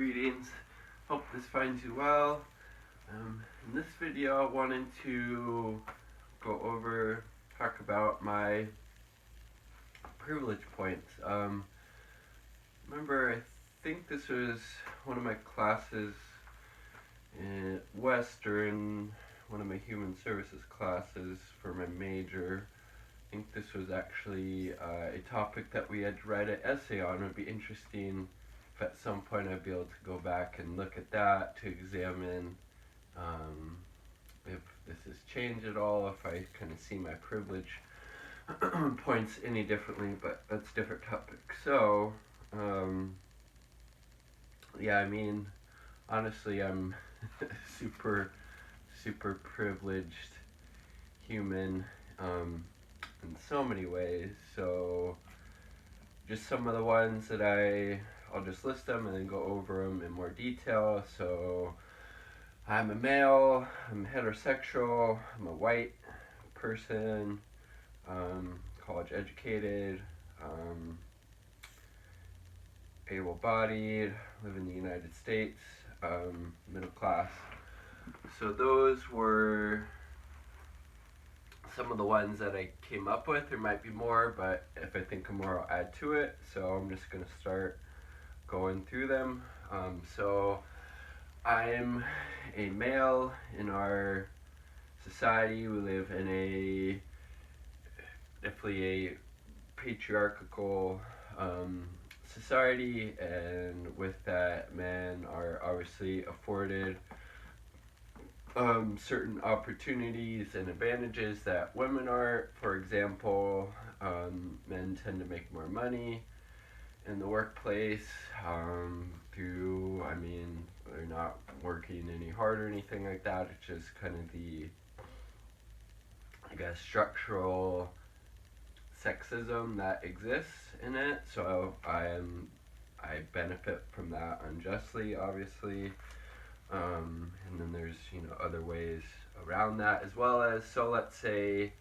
Greetings. Hope this finds you well. In this video, I wanted to talk about my privilege points. Remember, I think this was one of my classes in Western, one of my human services classes for my major. I think this was actually a topic that we had to write an essay on. It would be interesting if at some point I'd be able to go back and look at that to examine if this has changed at all, if I kind of see my privilege points any differently, but that's a different topic. So, honestly, I'm super privileged human in so many ways. So just some of the ones that I'll just list them and then go over them in more detail. So I'm a male, I'm heterosexual, I'm a white person, college educated, able-bodied, live in the United States, middle class. So those were some of the ones that I came up with. There might be more, but if I think of more, I'll add to it. So I'm just going to start going through them. So I'm a male in our society. We live in definitely a patriarchal society, and with that, men are obviously afforded certain opportunities and advantages that women are. For example, men tend to make more money in the workplace they're not working any hard or anything like that. It's just kind of the, structural sexism that exists in it. So I benefit from that unjustly, obviously. And then there's, other ways around that as well as, so let's say,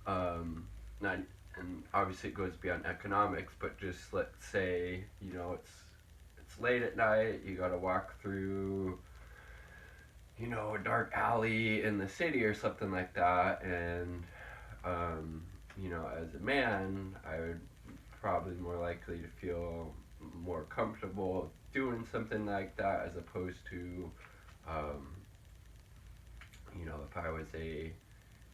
not, and obviously it goes beyond economics, but just let's say, it's late at night, you gotta walk through, a dark alley in the city or something like that, and, as a man, I would probably more likely to feel more comfortable doing something like that as opposed to, if I was a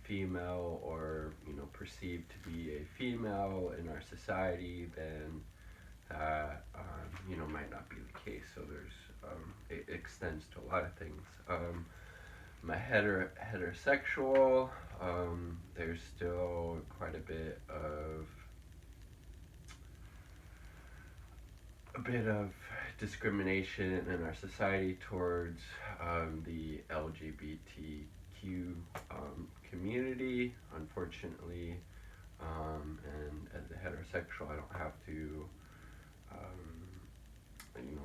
female or, perceived to be a female in our society, then that, might not be the case. So it extends to a lot of things. I'm heterosexual. There's still quite a bit of discrimination in our society towards the LGBTQ community, unfortunately, and as a heterosexual, I don't have to,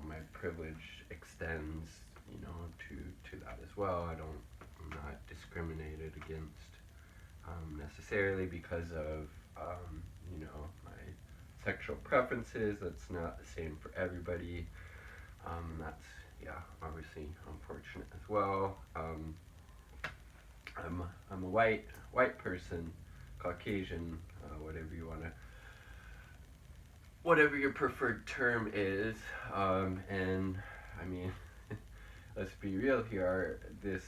my privilege extends, to that as well. I'm not discriminated against necessarily because of, my sexual preferences. That's not the same for everybody. That's, obviously unfortunate as well. I'm a white person, Caucasian, whatever your preferred term is. And let's be real here. This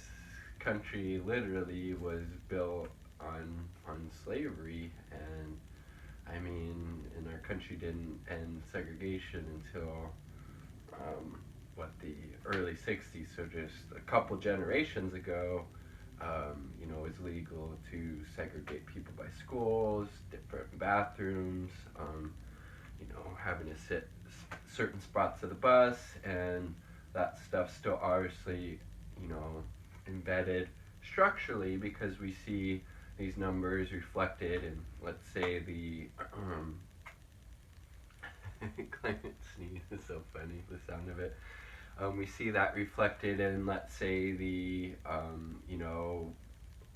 country literally was built on slavery, and and our country didn't end segregation until the early 60s, so just a couple generations ago. It was legal to segregate people by schools, different bathrooms, having to sit certain spots of the bus, and that stuff still obviously, embedded structurally, because we see these numbers reflected in, let's say, the climate sneeze is so funny, the sound of it. We see that reflected in, let's say, the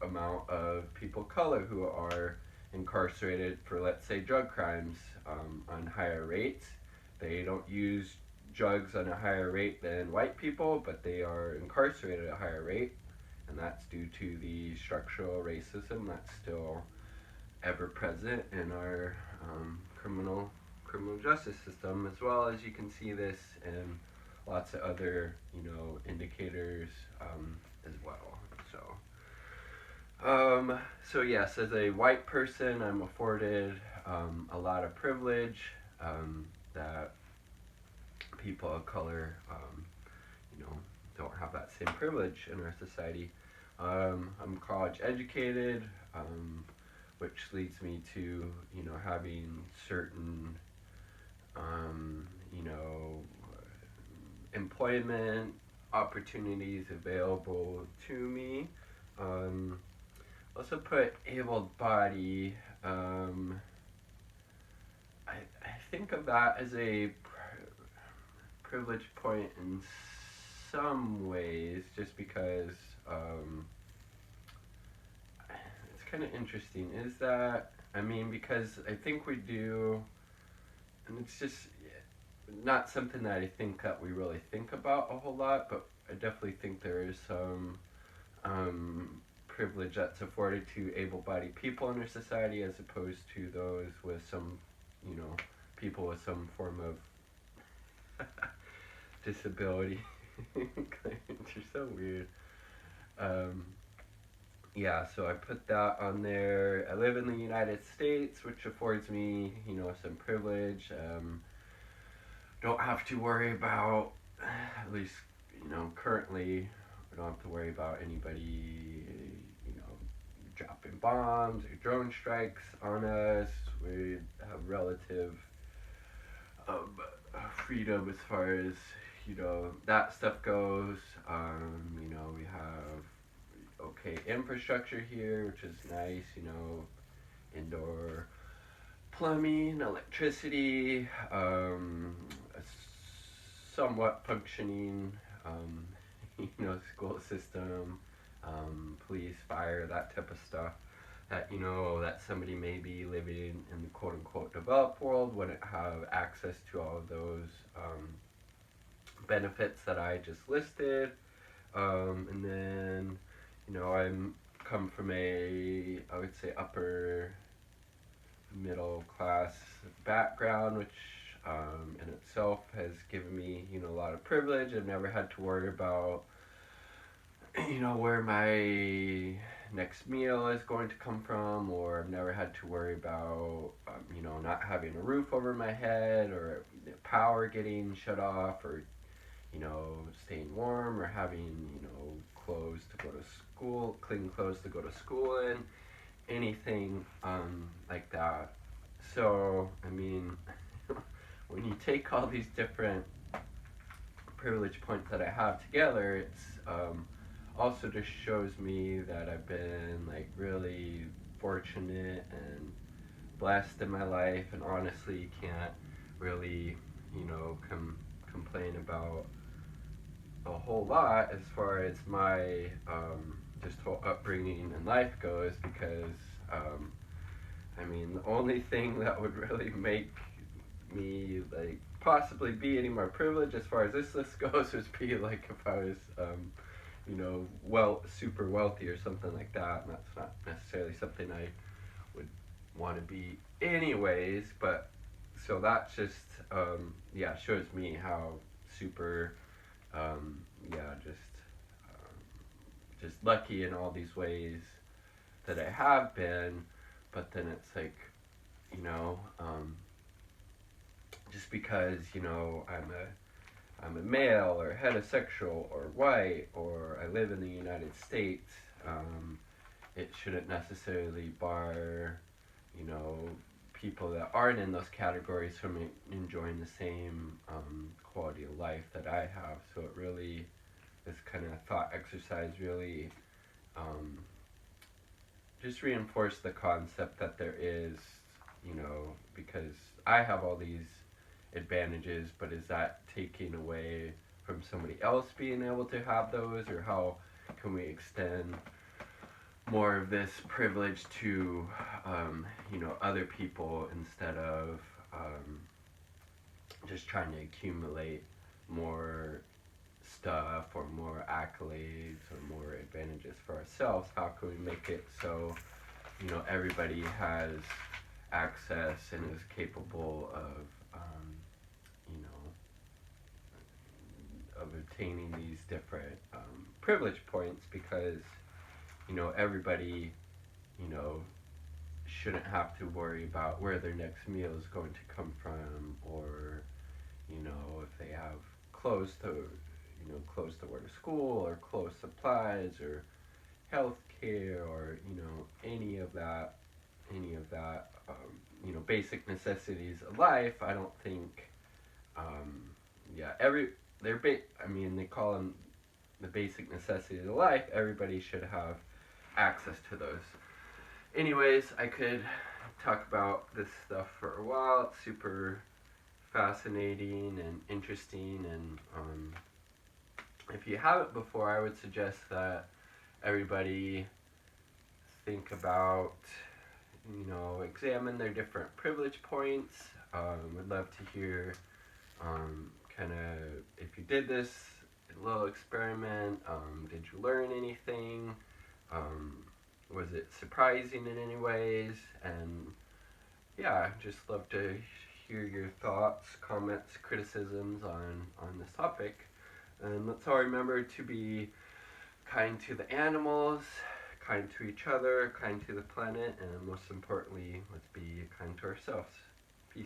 amount of people of color who are incarcerated for, let's say, drug crimes on higher rates. They don't use drugs at a higher rate than white people, but they are incarcerated at a higher rate, and that's due to the structural racism that's still ever present in our criminal justice system, as well as you can see this in lots of other indicators as well. So yes, as a white person, I'm afforded a lot of privilege that people of color, you know, don't have that same privilege in our society. I'm college educated, which leads me to having certain you know employment opportunities available to me. Also put able body. I think of that as a privilege point in some ways, just because it's kind of interesting. Is that because I think we do, and it's just not something that I think that we really think about a whole lot, but I definitely think there is some privilege that's afforded to able-bodied people in our society as opposed to those with some, people with some form of disability. You're so weird. Yeah, so I put that on there. I live in the United States, which affords me, some privilege. Don't have to worry about, at least, currently, I don't have to worry about anybody, dropping bombs or drone strikes on us. We have relative freedom as far as, that stuff goes. We have okay infrastructure here, which is nice, indoor plumbing, electricity, a somewhat functioning, school system, police, fire, that type of stuff. That somebody may be living in the quote unquote developed world wouldn't have access to all of those benefits that I just listed. And then, I'm come from I would say upper middle class background, which in itself has given me, a lot of privilege. I've never had to worry about, where my next meal is going to come from, or I've never had to worry about, not having a roof over my head, or power getting shut off, or, staying warm, or having, clothes to go to school, clean clothes to go to school in, anything like that. So, when you take all these different privilege points that I have together, it's also just shows me that I've been really fortunate and blessed in my life, and honestly can't really, complain about a whole lot as far as my just whole upbringing in life goes, because the only thing that would really make me possibly be any more privileged as far as this list goes would be if I was super wealthy or something like that, and that's not necessarily something I would want to be anyways. But so that's just shows me how super just lucky in all these ways that I have been. But then it's just because I'm a male or heterosexual or white or I live in the United States, it shouldn't necessarily bar people that aren't in those categories from enjoying the same quality of life that I have. So it really, this kind of thought exercise really just reinforced the concept that there is, because I have all these advantages, but is that taking away from somebody else being able to have those, or how can we extend more of this privilege to other people instead of just trying to accumulate more stuff or more accolades or more advantages for ourselves, how can we make it so, everybody has access and is capable of, you know, of obtaining these different privilege points, because, everybody, you know, shouldn't have to worry about where their next meal is going to come from, or, if they have clothes to wear to school, or clothes supplies, or health care, or, any of that, basic necessities of life. I don't think, yeah, they call them the basic necessities of life. Everybody should have access to those. Anyways, I could talk about this stuff for a while. It's super fascinating and interesting, and if you haven't before, I would suggest that everybody think about, examine their different privilege points. Would love to hear, kind of, if you did this little experiment, did you learn anything? Was it surprising in any ways? And yeah, just love to hear your thoughts, comments, criticisms on this topic. And let's all remember to be kind to the animals, kind to each other, kind to the planet, and most importantly, let's be kind to ourselves. Peace.